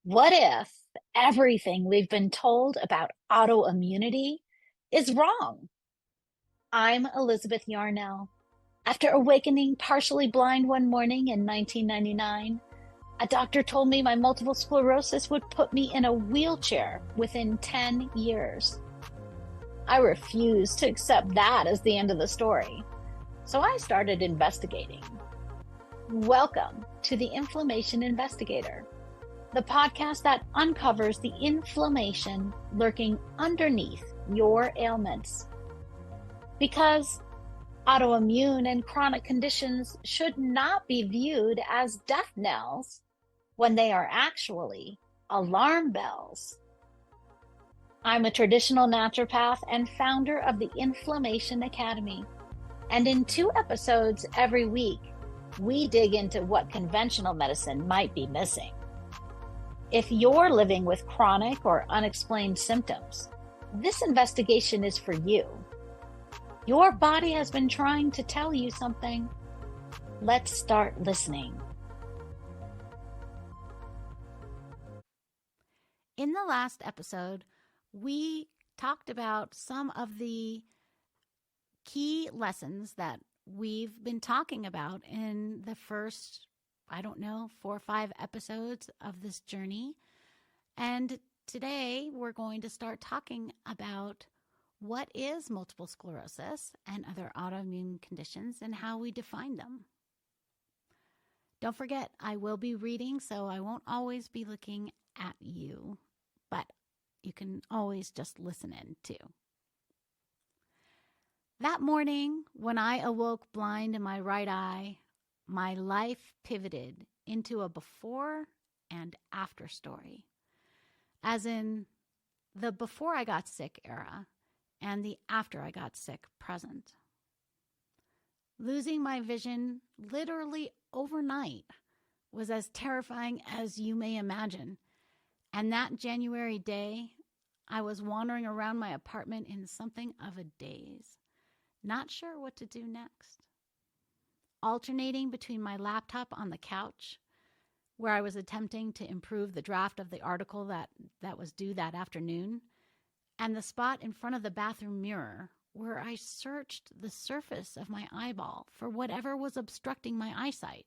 What if everything we've been told about autoimmunity is wrong? I'm Elizabeth Yarnell. After awakening partially blind one morning in 1999, a doctor told me my multiple sclerosis would put me in a wheelchair within 10 years. I refused to accept that as the end of the story, so I started investigating. Welcome to the Inflammation Investigator, the podcast that uncovers the inflammation lurking underneath your ailments. Because autoimmune and chronic conditions should not be viewed as death knells when they are actually alarm bells. I'm a traditional naturopath and founder of the Inflammation Academy. And in 2 episodes every week, we dig into what conventional medicine might be missing. If you're living with chronic or unexplained symptoms, this investigation is for you. Your body has been trying to tell you something. Let's start listening. In the last episode, we talked about some of the key lessons that we've been talking about in the first 4 or 5 episodes of this journey. And today we're going to start talking about what is multiple sclerosis and other autoimmune conditions and how we define them. Don't forget, I will be reading, so I won't always be looking at you, but you can always just listen in too. That morning, when I awoke blind in my right eye, my life pivoted into a before and after story, as in the before I got sick era and the after I got sick present. Losing my vision literally overnight was as terrifying as you may imagine. And that January day, I was wandering around my apartment in something of a daze, not sure what to do next. Alternating between my laptop on the couch, where I was attempting to improve the draft of the article that was due that afternoon, and the spot in front of the bathroom mirror, where I searched the surface of my eyeball for whatever was obstructing my eyesight,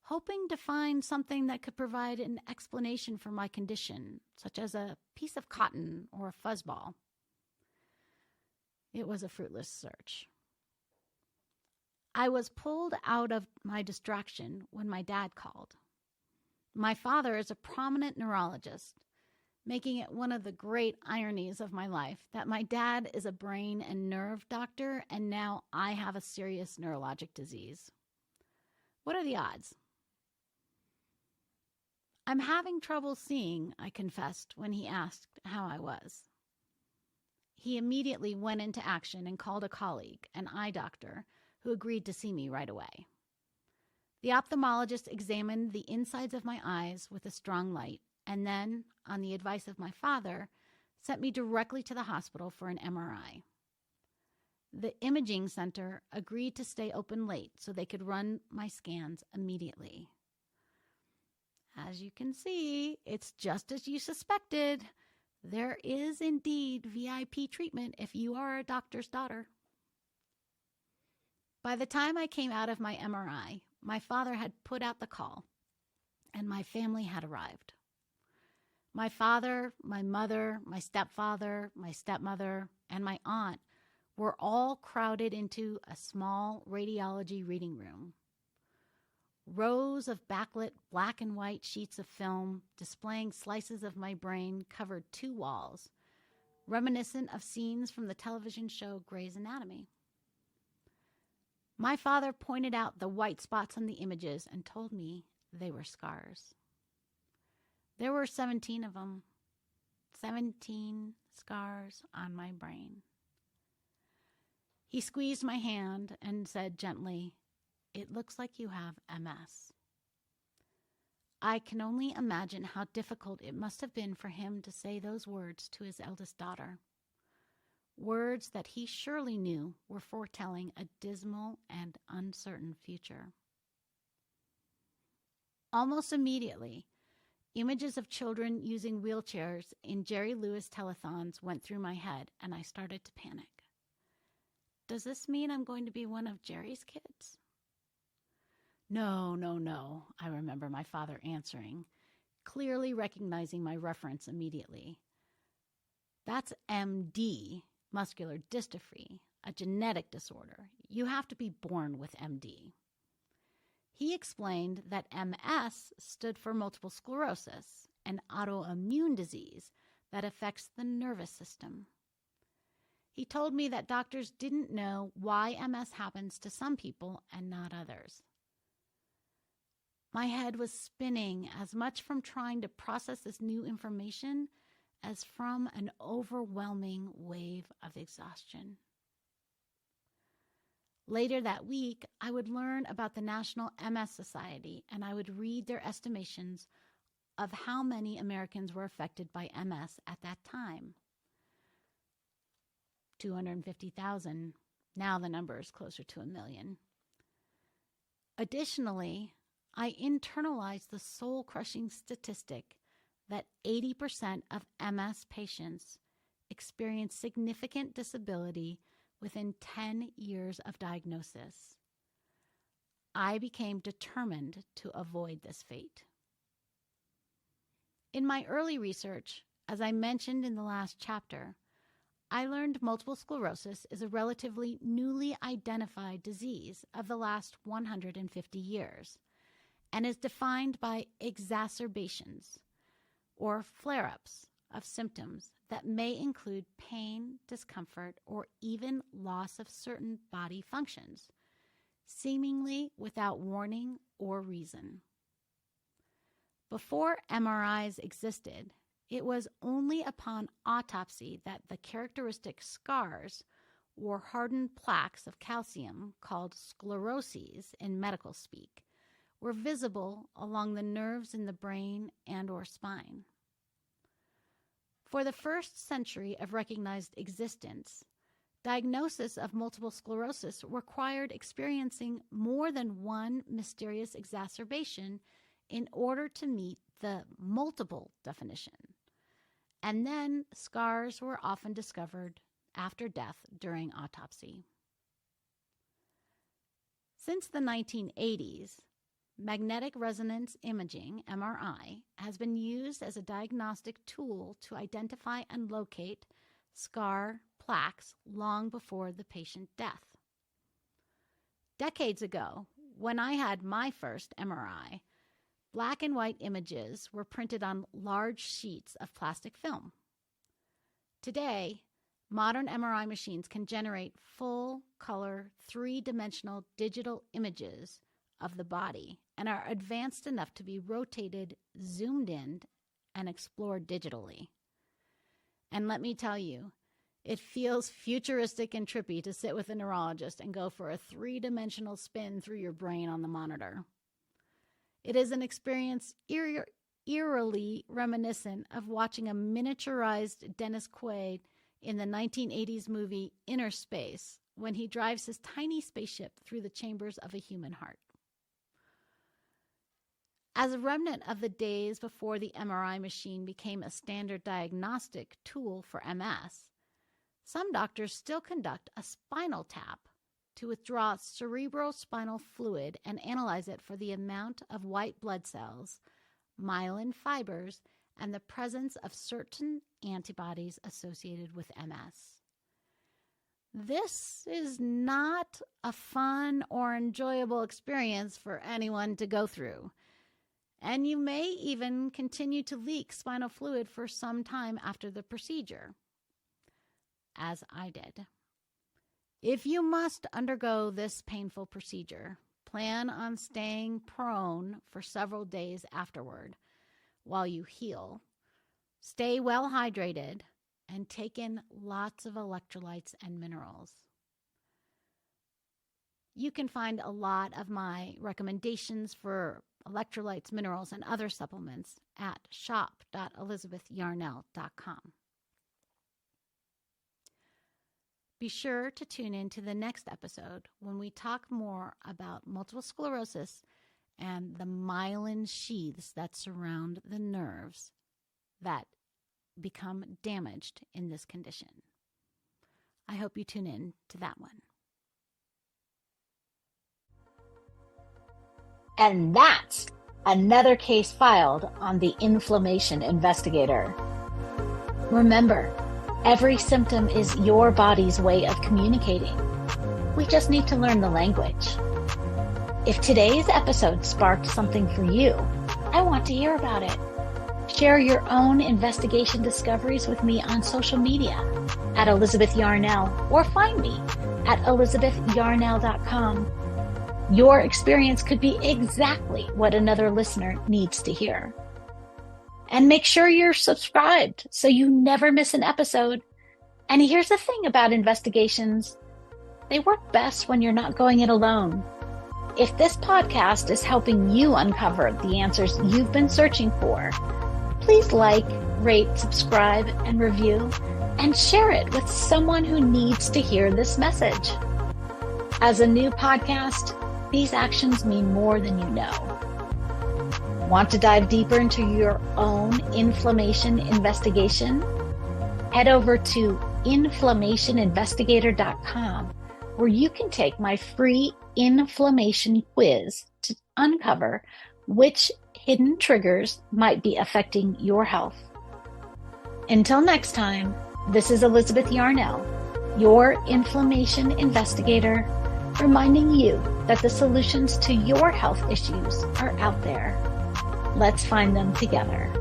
hoping to find something that could provide an explanation for my condition, such as a piece of cotton or a fuzzball. It was a fruitless search. I was pulled out of my distraction when my dad called. My father is a prominent neurologist, making it one of the great ironies of my life that my dad is a brain and nerve doctor, and now I have a serious neurologic disease. What are the odds? I'm having trouble seeing, I confessed when he asked how I was. He immediately went into action and called a colleague, an eye doctor, who agreed to see me right away. The ophthalmologist examined the insides of my eyes with a strong light and then, on the advice of my father, sent me directly to the hospital for an MRI. The imaging center agreed to stay open late so they could run my scans immediately. As you can see, it's just as you suspected. There is indeed VIP treatment if you are a doctor's daughter. By the time I came out of my MRI, my father had put out the call, and my family had arrived. My father, my mother, my stepfather, my stepmother, and my aunt were all crowded into a small radiology reading room. Rows of backlit black and white sheets of film displaying slices of my brain covered 2 walls, reminiscent of scenes from the television show Grey's Anatomy. My father pointed out the white spots on the images and told me they were scars. There were 17 of them, 17 scars on my brain. He squeezed my hand and said gently, "It looks like you have MS." I can only imagine how difficult it must have been for him to say those words to his eldest daughter. Words that he surely knew were foretelling a dismal and uncertain future. Almost immediately, images of children using wheelchairs in Jerry Lewis telethons went through my head, and I started to panic. Does this mean I'm going to be one of Jerry's kids? No, no, no, I remember my father answering, clearly recognizing my reference immediately. That's MD, muscular dystrophy, a genetic disorder. You have to be born with MD. He explained that MS stood for multiple sclerosis, an autoimmune disease that affects the nervous system. He told me that doctors didn't know why MS happens to some people and not others. My head was spinning as much from trying to process this new information as from an overwhelming wave of exhaustion. Later that week, I would learn about the National MS Society, and I would read their estimations of how many Americans were affected by MS at that time. 250,000. Now the number is closer to 1 million. Additionally, I internalized the soul-crushing statistic that 80% of MS patients experience significant disability within 10 years of diagnosis. I became determined to avoid this fate. In my early research, as I mentioned in the last chapter, I learned multiple sclerosis is a relatively newly identified disease of the last 150 years and is defined by exacerbations or flare-ups of symptoms that may include pain, discomfort, or even loss of certain body functions, seemingly without warning or reason. Before MRIs existed, it was only upon autopsy that the characteristic scars or hardened plaques of calcium, called scleroses in medical speak, were visible along the nerves in the brain and or spine. For the first century of recognized existence, diagnosis of multiple sclerosis required experiencing more than one mysterious exacerbation in order to meet the multiple definition. And then scars were often discovered after death during autopsy. Since the 1980s, magnetic resonance imaging, MRI, has been used as a diagnostic tool to identify and locate scar plaques long before the patient death. Decades ago, when I had my first MRI, black and white images were printed on large sheets of plastic film. Today, modern MRI machines can generate full-color, three-dimensional digital images of the body and are advanced enough to be rotated, zoomed in, and explored digitally. And let me tell you, it feels futuristic and trippy to sit with a neurologist and go for a three-dimensional spin through your brain on the monitor. It is an experience eerily reminiscent of watching a miniaturized Dennis Quaid in the 1980s movie Inner Space when he drives his tiny spaceship through the chambers of a human heart. As a remnant of the days before the MRI machine became a standard diagnostic tool for MS, some doctors still conduct a spinal tap to withdraw cerebrospinal fluid and analyze it for the amount of white blood cells, myelin fibers, and the presence of certain antibodies associated with MS. This is not a fun or enjoyable experience for anyone to go through, and you may even continue to leak spinal fluid for some time after the procedure, as I did. If you must undergo this painful procedure, plan on staying prone for several days afterward while you heal. Stay well hydrated and take in lots of electrolytes and minerals. You can find a lot of my recommendations for electrolytes, minerals, and other supplements at shop.elizabethyarnell.com. Be sure to tune in to the next episode when we talk more about multiple sclerosis and the myelin sheaths that surround the nerves that become damaged in this condition. I hope you tune in to that one. And that's another case filed on the Inflammation Investigator. Remember, every symptom is your body's way of communicating. We just need to learn the language. If today's episode sparked something for you, I want to hear about it. Share your own investigation discoveries with me on social media at Elizabeth Yarnell, or find me at elizabethyarnell.com. Your experience could be exactly what another listener needs to hear. And make sure you're subscribed so you never miss an episode. And here's the thing about investigations. They work best when you're not going it alone. If this podcast is helping you uncover the answers you've been searching for, please like, rate, subscribe, and review, and share it with someone who needs to hear this message. As a new podcast, these actions mean more than you know. Want to dive deeper into your own inflammation investigation? Head over to inflammationinvestigator.com, where you can take my free inflammation quiz to uncover which hidden triggers might be affecting your health. Until next time, this is Elizabeth Yarnell, your inflammation investigator, reminding you that the solutions to your health issues are out there. Let's find them together.